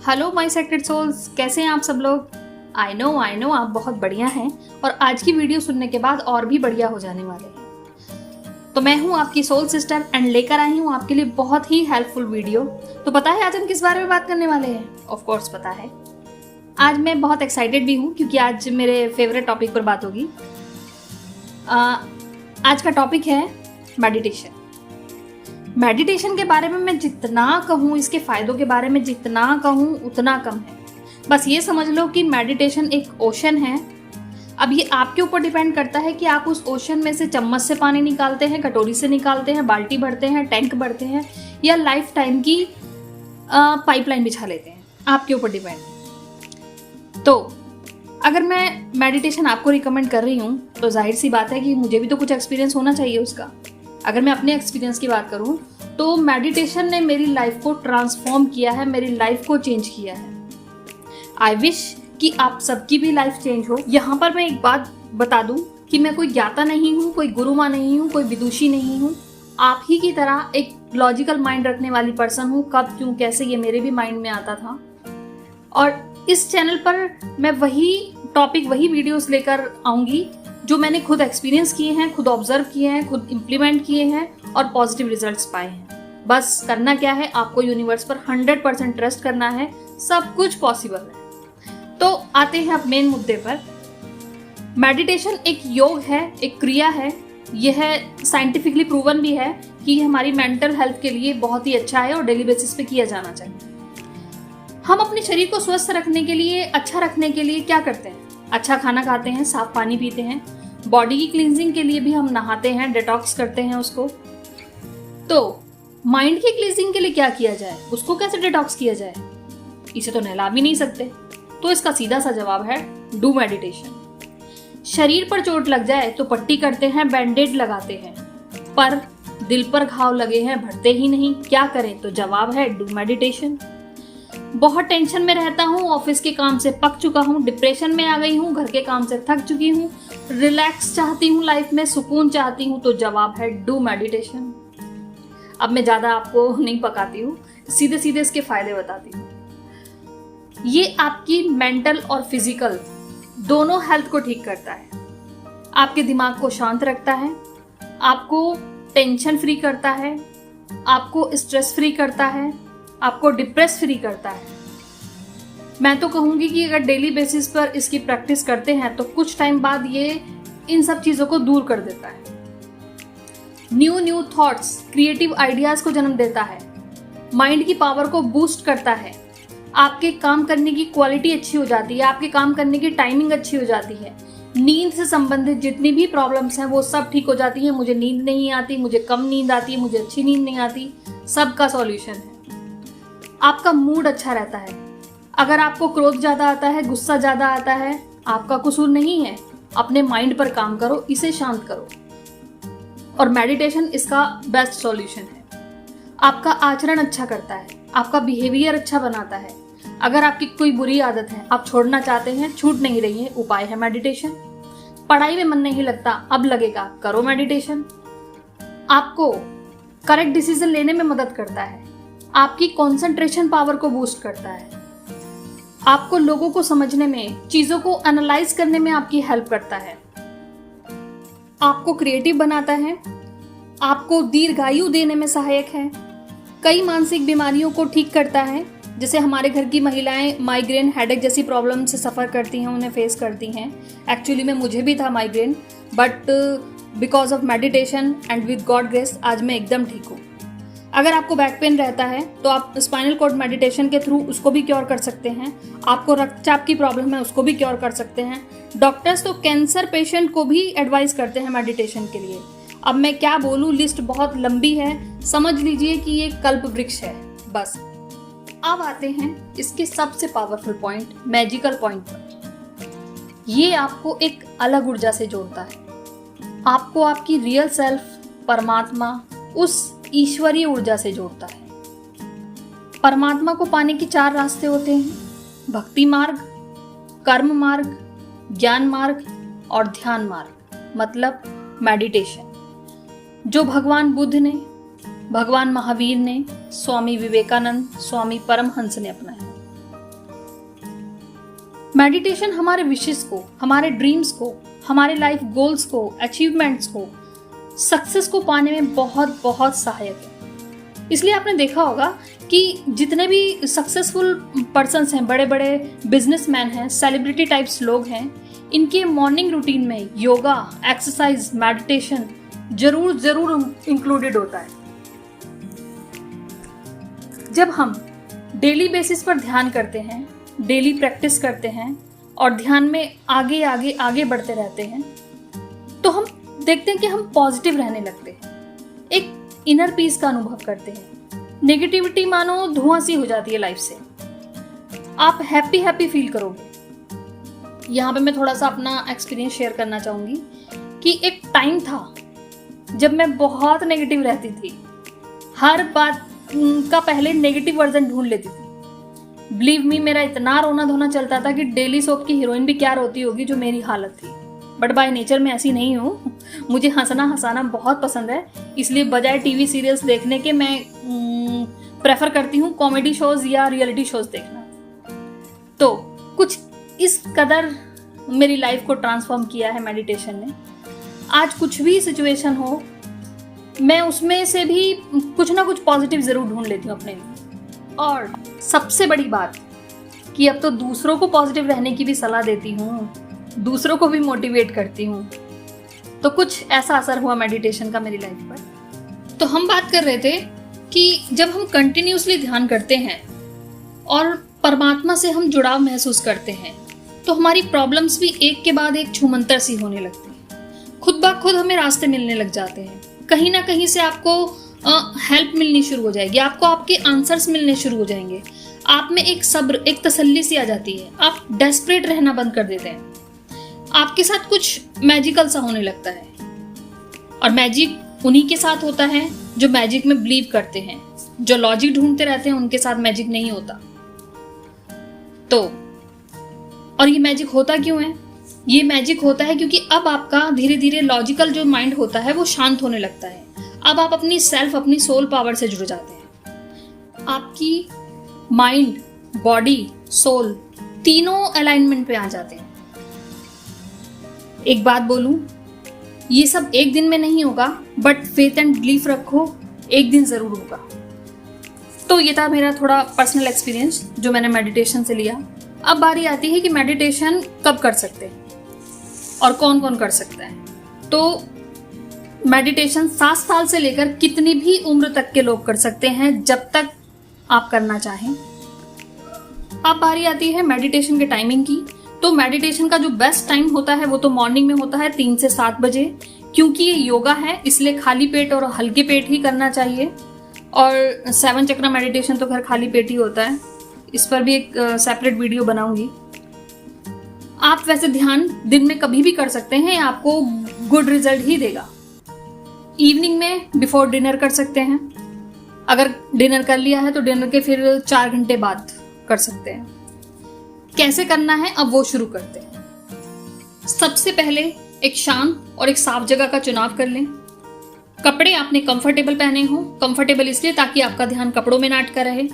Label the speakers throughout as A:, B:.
A: Hello my sacred souls, कैसे हैं आप सब लोग। आई नो आप बहुत बढ़िया हैं और आज की वीडियो सुनने के बाद और भी बढ़िया हो जाने वाले हैं। तो मैं हूं आपकी सोल सिस्टर एंड लेकर आई हूं आपके लिए बहुत ही हेल्पफुल वीडियो। तो पता है आज हम किस बारे में बात करने वाले हैं? ऑफ कोर्स पता है। आज मैं बहुत एक्साइटेड भी हूं क्योंकि आज मेरे फेवरेट टॉपिक पर बात होगी। आज का टॉपिक है मेडिटेशन। मेडिटेशन के बारे में मैं जितना कहूँ, इसके फायदों के बारे में जितना कहूँ उतना कम है। बस ये समझ लो कि मेडिटेशन एक ओशन है। अब ये आपके ऊपर डिपेंड करता है कि आप उस ओशन में से चम्मच से पानी निकालते हैं, कटोरी से निकालते हैं, बाल्टी भरते हैं, टैंक भरते हैं या लाइफ टाइम की पाइपलाइन बिछा लेते हैं। आपके ऊपर डिपेंड। तो अगर मैं मेडिटेशन आपको रिकमेंड कर रही हूँ तो जाहिर सी बात है कि मुझे भी तो कुछ एक्सपीरियंस होना चाहिए उसका। अगर मैं अपने एक्सपीरियंस की बात करूं तो मेडिटेशन ने मेरी लाइफ को ट्रांसफॉर्म किया है, मेरी लाइफ को चेंज किया है। आई विश कि आप सबकी भी लाइफ चेंज हो। यहाँ पर मैं एक बात बता दूं कि मैं कोई ज्ञाता नहीं हूँ, कोई गुरु माँ नहीं हूँ, कोई विदुषी नहीं हूँ। आप ही की तरह एक लॉजिकल माइंड रखने वाली पर्सन हूँ। कब, क्यों, कैसे, ये मेरे भी माइंड में आता था। और इस चैनल पर मैं वही टॉपिक, वही वीडियोस लेकर आऊँगी जो मैंने खुद एक्सपीरियंस किए हैं, खुद ऑब्जर्व किए हैं, खुद इम्प्लीमेंट किए हैं और पॉजिटिव रिजल्ट्स पाए हैं। बस करना क्या है, आपको यूनिवर्स पर 100% ट्रस्ट करना है। सब कुछ पॉसिबल है। तो आते हैं अब मेन मुद्दे पर। मेडिटेशन एक योग है, एक क्रिया है। यह साइंटिफिकली प्रूवन भी है कि हमारी मेंटल हेल्थ के लिए बहुत ही अच्छा है और डेली बेसिस पे किया जाना चाहिए। हम अपने शरीर को स्वस्थ रखने के लिए, अच्छा रखने के लिए क्या करते हैं? अच्छा खाना खाते हैं, साफ पानी पीते हैं, बॉडी की क्लींजिंग के लिए भी हम नहाते हैं, डिटॉक्स करते हैं उसको। तो माइंड की क्लींजिंग के लिए क्या किया जाए, उसको कैसे डिटॉक्स किया जाए? इसे तो नहला भी नहीं सकते। तो इसका सीधा सा जवाब है डू मेडिटेशन। शरीर पर चोट लग जाए तो पट्टी करते हैं, बैंडेड लगाते हैं, पर दिल पर घाव लगे हैं, भरते ही नहीं। क्या करें? तो जवाब है डू मेडिटेशन। बहुत टेंशन में रहता हूँ, ऑफिस के काम से पक चुका हूँ, डिप्रेशन में आ गई हूँ, घर के काम से थक चुकी हूँ, रिलैक्स चाहती हूँ, लाइफ में सुकून चाहती हूँ, तो जवाब है डू मेडिटेशन। अब मैं ज्यादा आपको नहीं पकाती हूँ, सीधे सीधे इसके फायदे बताती हूँ। ये आपकी मेंटल और फिजिकल दोनों हेल्थ को ठीक करता है, आपके दिमाग को शांत रखता है, आपको टेंशन फ्री करता है, आपको स्ट्रेस फ्री करता है, आपको डिप्रेस फ्री करता है। मैं तो कहूंगी कि अगर डेली बेसिस पर इसकी प्रैक्टिस करते हैं तो कुछ टाइम बाद ये इन सब चीजों को दूर कर देता है। न्यू थॉट्स, क्रिएटिव आइडियाज को जन्म देता है, माइंड की पावर को बूस्ट करता है, आपके काम करने की क्वालिटी अच्छी हो जाती है, आपके काम करने की टाइमिंग अच्छी हो जाती है, नींद से संबंधित जितनी भी प्रॉब्लम्स हैं वो सब ठीक हो जाती है। मुझे नींद नहीं आती, मुझे कम नींद आती है, मुझे अच्छी नींद नहीं आती, सबका सॉल्यूशन है। आपका मूड अच्छा रहता है। अगर आपको क्रोध ज्यादा आता है, गुस्सा ज्यादा आता है, आपका कसूर नहीं है। अपने माइंड पर काम करो, इसे शांत करो, और मेडिटेशन इसका बेस्ट सॉल्यूशन है। आपका आचरण अच्छा करता है, आपका बिहेवियर अच्छा बनाता है। अगर आपकी कोई बुरी आदत है, आप छोड़ना चाहते हैं, छूट नहीं रही है, उपाय है मेडिटेशन। पढ़ाई में मन नहीं लगता, अब लगेगा, करो मेडिटेशन। आपको करेक्ट डिसीजन लेने में मदद करता है, आपकी कंसंट्रेशन पावर को बूस्ट करता है, आपको लोगों को समझने में, चीजों को एनालाइज करने में आपकी हेल्प करता है, आपको क्रिएटिव बनाता है, आपको दीर्घायु देने में सहायक है, कई मानसिक बीमारियों को ठीक करता है। जैसे हमारे घर की महिलाएं माइग्रेन, हेडेक जैसी प्रॉब्लम से सफ़र करती हैं, उन्हें फेस करती हैं। एक्चुअली में मुझे भी था migraine, but because of meditation and with God grace आज मैं एकदम ठीक हूँ। अगर आपको बैक पेन रहता है तो आप स्पाइनल कॉर्ड मेडिटेशन के थ्रू उसको भी क्योर कर सकते हैं। आपको रक्तचाप की प्रॉब्लम है, उसको भी क्योर कर सकते हैं। डॉक्टर्स तो कैंसर पेशेंट को भी एडवाइस करते हैं मेडिटेशन के लिए। अब मैं क्या बोलूँ, लिस्ट बहुत लंबी है, समझ लीजिए कि ये कल्प वृक्ष है बस। अब आते हैं इसके सबसे पावरफुल पॉइंट, मैजिकल पॉइंट पर। ये आपको एक अलग ऊर्जा से जोड़ता है, आपको आपकी रियल सेल्फ, परमात्मा, उस ईश्वरीय ऊर्जा से जोड़ता है। परमात्मा को पाने के 4 रास्ते होते हैं: भक्ति मार्ग, कर्म मार्ग, ज्ञान मार्ग और ध्यान मार्ग, मतलब मेडिटेशन, जो भगवान बुद्ध ने, भगवान महावीर ने, स्वामी विवेकानंद, स्वामी परमहंस ने अपनाया। मेडिटेशन हमारे विशेस को, हमारे ड्रीम्स को, हमारे लाइफ गोल्स को, अचीवमेंट्स को, सक्सेस को पाने में बहुत बहुत सहायक है। इसलिए आपने देखा होगा कि जितने भी सक्सेसफुल पर्सन्स हैं, बड़े बड़े बिजनेसमैन हैं, सेलिब्रिटी टाइप्स लोग हैं, इनके मॉर्निंग रूटीन में योगा, एक्सरसाइज, मेडिटेशन जरूर इंक्लूडेड होता है। जब हम डेली बेसिस पर ध्यान करते हैं, डेली प्रैक्टिस करते हैं और ध्यान में आगे आगे आगे बढ़ते रहते हैं, तो हम देखते हैं कि हम पॉजिटिव रहने लगते हैं, एक इनर पीस का अनुभव करते हैं। नेगेटिविटी मानो धुआं सी हो जाती है लाइफ से, आप हैप्पी फील करोगे। यहाँ पे मैं थोड़ा सा अपना एक्सपीरियंस शेयर करना चाहूँगी कि एक टाइम था जब मैं बहुत नेगेटिव रहती थी, हर बात का पहले नेगेटिव वर्जन ढूंढ लेती थी। बिलीव मी, मेरा इतना रोना धोना चलता था कि डेली सोप की हीरोइन भी क्या रोती होगी जो मेरी हालत थी। बट बाय नेचर मैं ऐसी नहीं हूँ, मुझे हंसाना बहुत पसंद है, इसलिए बजाय टीवी सीरियल्स देखने के मैं प्रेफर करती हूँ कॉमेडी शोज या रियलिटी शोज देखना। तो कुछ इस कदर मेरी लाइफ को ट्रांसफॉर्म किया है मेडिटेशन ने। आज कुछ भी सिचुएशन हो, मैं उसमें से भी कुछ ना कुछ पॉजिटिव जरूर ढूंढ लेती हूँ अपने लिए। और सबसे बड़ी बात कि अब तो दूसरों को पॉजिटिव रहने की भी सलाह देती हूँ, दूसरों को भी मोटिवेट करती हूँ। तो कुछ ऐसा असर हुआ मेडिटेशन का मेरी लाइफ पर। तो हम बात कर रहे थे कि जब हम कंटिन्यूसली ध्यान करते हैं और परमात्मा से हम जुड़ाव महसूस करते हैं, तो हमारी प्रॉब्लम्स भी एक के बाद एक छूमंतर सी होने लगती है। खुद ब खुद हमें रास्ते मिलने लग जाते हैं, कहीं ना कहीं से आपको हेल्प मिलनी शुरू हो जाएगी, आपको आपके आंसर्स मिलने शुरू हो जाएंगे, आप में एक सब्र, एक तसल्ली सी आ जाती है, आप डेस्परेट रहना बंद कर देते हैं, आपके साथ कुछ मैजिकल सा होने लगता है। और मैजिक उन्हीं के साथ होता है जो मैजिक में बिलीव करते हैं, जो लॉजिक ढूंढते रहते हैं उनके साथ मैजिक नहीं होता। तो और ये मैजिक होता क्यों है? ये मैजिक होता है क्योंकि अब आपका धीरे धीरे लॉजिकल जो माइंड होता है वो शांत होने लगता है। अब आप अपनी सेल्फ, अपनी सोल पावर से जुड़ जाते हैं। आपकी माइंड, बॉडी, सोल तीनों अलाइनमेंट पे आ जाते हैं। एक बात बोलूं, ये सब एक दिन में नहीं होगा, बट फेथ एंड बिलीफ रखो, एक दिन जरूर होगा। तो ये था मेरा थोड़ा पर्सनल एक्सपीरियंस जो मैंने मेडिटेशन से लिया। अब बारी आती है कि मेडिटेशन कब कर सकते हैं और कौन कौन कर सकता है। तो मेडिटेशन 7 साल से लेकर कितनी भी उम्र तक के लोग कर सकते हैं, जब तक आप करना चाहें। अब बारी आती है मेडिटेशन के टाइमिंग की। तो मेडिटेशन का जो बेस्ट टाइम होता है वो तो मॉर्निंग में होता है 3 से 7 बजे, क्योंकि ये योगा है इसलिए खाली पेट और हल्के पेट ही करना चाहिए। और 7 चक्र मेडिटेशन तो खैर खाली पेट ही होता है, इस पर भी एक सेपरेट वीडियो बनाऊंगी। आप वैसे ध्यान दिन में कभी भी कर सकते हैं, आपको गुड रिजल्ट ही देगा। इवनिंग में बिफोर डिनर कर सकते हैं, अगर डिनर कर लिया है तो डिनर के फिर 4 घंटे बाद कर सकते हैं। कैसे करना है अब वो शुरू करते हैं। सबसे पहले एक शांत और एक साफ जगह का चुनाव कर लें। कपड़े आपने कंफर्टेबल पहने हो, कंफर्टेबल इसलिए ताकि आपका ध्यान कपड़ों में ना अटका रहे।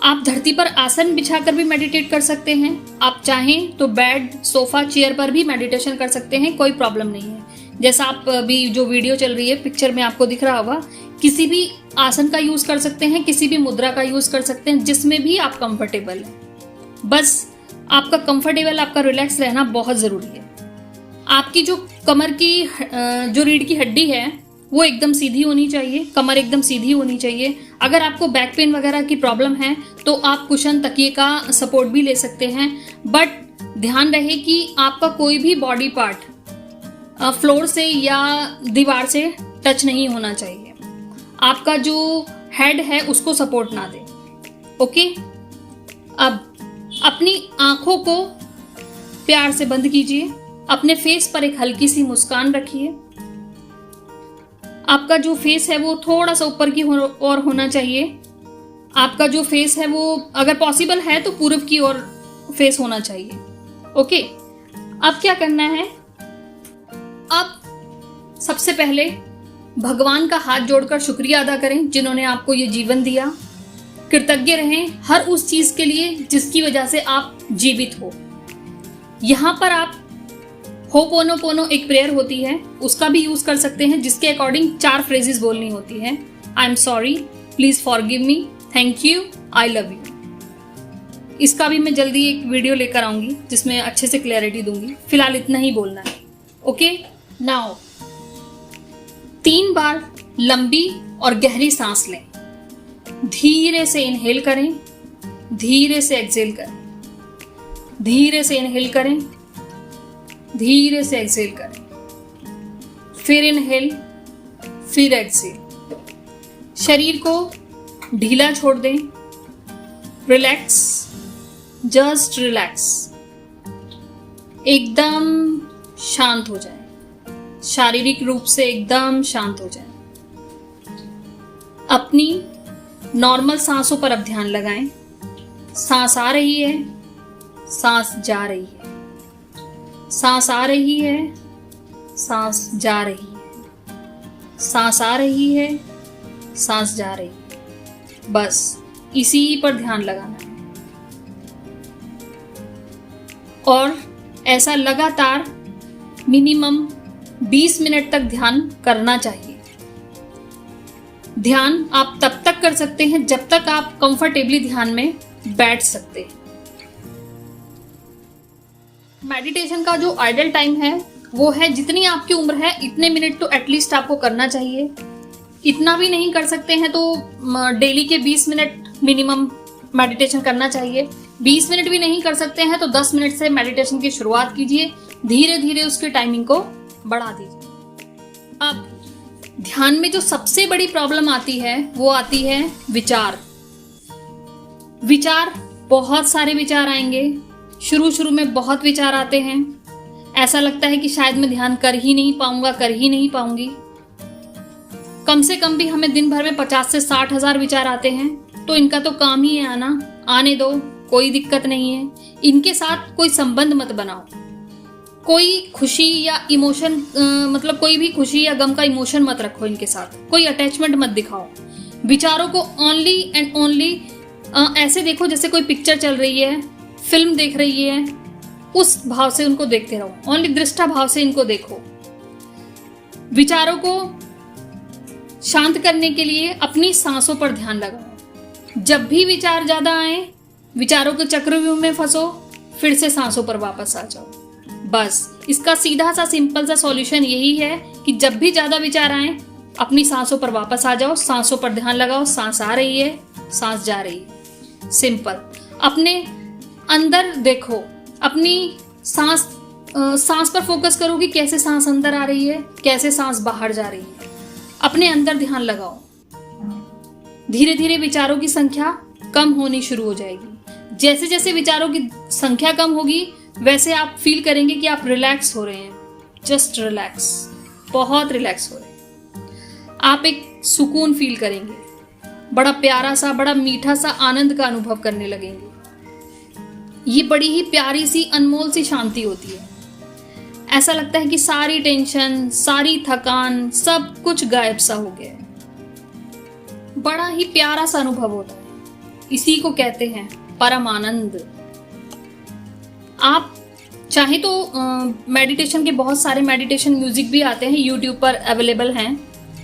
A: आप धरती पर आसन बिछाकर भी मेडिटेट कर सकते हैं, आप चाहें तो बेड, सोफा, चेयर पर भी मेडिटेशन कर सकते हैं, कोई प्रॉब्लम नहीं है। जैसा आप अभी जो वीडियो चल रही है पिक्चर में आपको दिख रहा होगा, किसी भी आसन का यूज कर सकते हैं, किसी भी मुद्रा का यूज कर सकते हैं, जिसमें भी आप कंफर्टेबल हैं। बस आपका कंफर्टेबल, आपका रिलैक्स रहना बहुत जरूरी है। आपकी जो कमर की जो रीढ़ की हड्डी है वो एकदम सीधी होनी चाहिए, कमर एकदम सीधी होनी चाहिए। अगर आपको बैक पेन वगैरह की प्रॉब्लम है तो आप कुशन, तकिए का सपोर्ट भी ले सकते हैं, बट ध्यान रहे कि आपका कोई भी बॉडी पार्ट फ्लोर से या दीवार से टच नहीं होना चाहिए। आपका जो हेड है उसको सपोर्ट ना दे। ओके, अब अपनी आंखों को प्यार से बंद कीजिए, अपने फेस पर एक हल्की सी मुस्कान रखिए। आपका जो फेस है वो थोड़ा सा ऊपर की ओर होना चाहिए। आपका जो फेस है वो अगर पॉसिबल है तो पूर्व की ओर फेस होना चाहिए। ओके, अब क्या करना है? अब सबसे पहले भगवान का हाथ जोड़कर शुक्रिया अदा करें जिन्होंने आपको ये जीवन दिया। कृतज्ञ रहें हर उस चीज के लिए जिसकी वजह से आप जीवित हो। यहाँ पर आप होपोनोपोनो एक प्रेयर होती है, उसका भी यूज कर सकते हैं, जिसके अकॉर्डिंग 4 फ्रेजेस बोलनी होती है। I am sorry, please forgive me, thank you, I love you. इसका भी मैं जल्दी एक वीडियो लेकर आऊंगी जिसमें अच्छे से क्लैरिटी दूंगी। फिलहाल इतना ही बोलना है। ओके, नाउ 3 बार लंबी और गहरी सांस लें। धीरे से इनहेल करें, धीरे से एक्सहेल करें, धीरे से इनहेल करें, धीरे से एक्सहेल करें, फिर इनहेल, फिर एक्सहेल। शरीर को ढीला छोड़ दें, रिलैक्स, जस्ट रिलैक्स, एकदम शांत हो जाए, शारीरिक रूप से एकदम शांत हो जाए। अपनी नॉर्मल सांसों पर अब ध्यान लगाएं। सांस आ रही है, सांस जा रही है, सांस आ रही है, सांस जा रही है, सांस आ रही है, सांस जा रही है। बस इसी पर ध्यान लगाना है और ऐसा लगातार मिनिमम 20 मिनट तक ध्यान करना चाहिए। ध्यान आप तब तक कर सकते हैं जब तक आप कंफर्टेबली ध्यान में बैठ सकते हैं। मेडिटेशन का जो आइडल टाइम है वो है जितनी आपकी उम्र है इतने मिनट तो एटलीस्ट आपको करना चाहिए। इतना भी नहीं कर सकते हैं तो डेली के 20 मिनट मिनिमम मेडिटेशन करना चाहिए। 20 मिनट भी नहीं कर सकते हैं तो 10 मिनट से मेडिटेशन की शुरुआत कीजिए, धीरे धीरे उसकी टाइमिंग को बढ़ा दीजिए। अब ध्यान में जो सबसे बड़ी प्रॉब्लम आती है वो आती है विचार। विचार, बहुत सारे विचार आएंगे। शुरू में बहुत विचार आते हैं, ऐसा लगता है कि शायद मैं ध्यान कर ही नहीं पाऊंगा, कर ही नहीं पाऊंगी। कम से कम भी हमें दिन भर में 50 से 60 हजार विचार आते हैं, तो इनका तो काम ही है आना, आने दो, कोई दिक्कत नहीं है। इनके साथ कोई संबंध मत बनाओ, कोई खुशी या इमोशन मतलब कोई भी खुशी या गम का इमोशन मत रखो इनके साथ, कोई अटैचमेंट मत दिखाओ। विचारों को ओनली एंड ओनली ऐसे देखो जैसे कोई पिक्चर चल रही है, फिल्म देख रही है, उस भाव से उनको देखते रहो। ओनली दृष्टा भाव से इनको देखो। विचारों को शांत करने के लिए अपनी सांसों पर ध्यान लगाओ। जब भी विचार ज्यादा आए, विचारों के चक्रव्यूह में फंसो, फिर से सांसों पर वापस आ जाओ। बस इसका सीधा सा सिंपल सा सॉल्यूशन यही है कि जब भी ज्यादा विचार आए, अपनी सांसों पर वापस आ जाओ, सांसों पर ध्यान लगाओ। सांस आ रही है, सांस जा रही है, सिंपल। अपने अंदर देखो, अपनी सांस पर फोकस करो कि कैसे सांस अंदर आ रही है, कैसे सांस बाहर जा रही है। अपने अंदर ध्यान लगाओ। धीरे धीरे विचारों की संख्या कम होनी शुरू हो जाएगी। जैसे जैसे विचारों की संख्या कम होगी वैसे आप फील करेंगे कि आप रिलैक्स हो रहे हैं, जस्ट रिलैक्स, बहुत रिलैक्स हो रहे हैं। आप एक सुकून फील करेंगे, बड़ा प्यारा सा, बड़ा मीठा सा आनंद का अनुभव करने लगेंगे। ये बड़ी ही प्यारी सी, अनमोल सी शांति होती है। ऐसा लगता है कि सारी टेंशन, सारी थकान, सब कुछ गायब सा हो गया है। बड़ा ही प्यारा सा अनुभव होता है। इसी को कहते हैं परम आनंद। आप चाहे तो मेडिटेशन के बहुत सारे मेडिटेशन म्यूजिक भी आते हैं, यूट्यूब पर अवेलेबल हैं।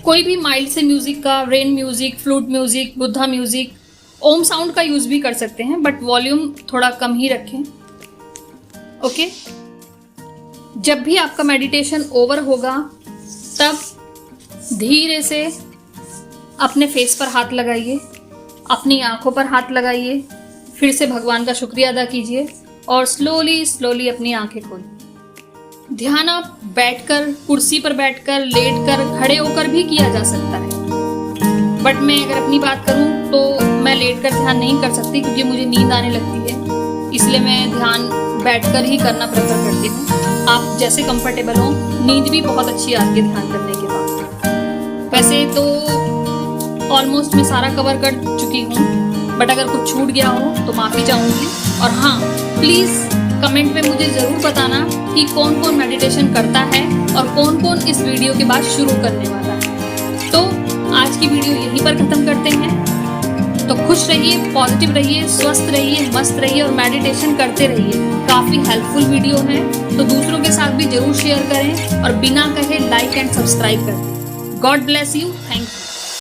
A: कोई भी माइल्ड से म्यूजिक का, rain music, flute music, Buddha music, Om sound का यूज भी कर सकते हैं, बट वॉल्यूम थोड़ा कम ही रखें। ओके, जब भी आपका मेडिटेशन ओवर होगा तब धीरे से अपने फेस पर हाथ लगाइए, अपनी आंखों पर हाथ लगाइए, फिर से भगवान का शुक्रिया अदा कीजिए और स्लोली स्लोली अपनी आंखें खोलिए। ध्यान आप बैठकर, कुर्सी पर बैठकर, लेटकर, खड़े होकर भी किया जा सकता है, बट मैं अगर अपनी बात करूं तो मैं लेटकर ध्यान नहीं कर सकती क्योंकि मुझे नींद आने लगती है। इसलिए मैं ध्यान बैठकर ही करना प्रेफर करती हूँ। आप जैसे कंफर्टेबल हो, नींद भी बहुत अच्छी आती है ध्यान करने के बाद। वैसे तो ऑलमोस्ट मैं सारा कवर कर चुकी हूँ, बट अगर कुछ छूट गया हो तो माफ़ी चाहूँगी। और हाँ, प्लीज़ कमेंट में मुझे ज़रूर बताना कि कौन कौन मेडिटेशन करता है और कौन कौन इस वीडियो के बाद शुरू करने वाला है। तो आज की वीडियो यहीं पर ख़त्म करते हैं। तो खुश रहिए, पॉजिटिव रहिए, स्वस्थ रहिए, मस्त रहिए और मेडिटेशन करते रहिए। काफी हेल्पफुल वीडियो है, तो दूसरों के साथ भी जरूर शेयर करें और बिना कहे लाइक एंड सब्सक्राइब करें। God bless you, thank you.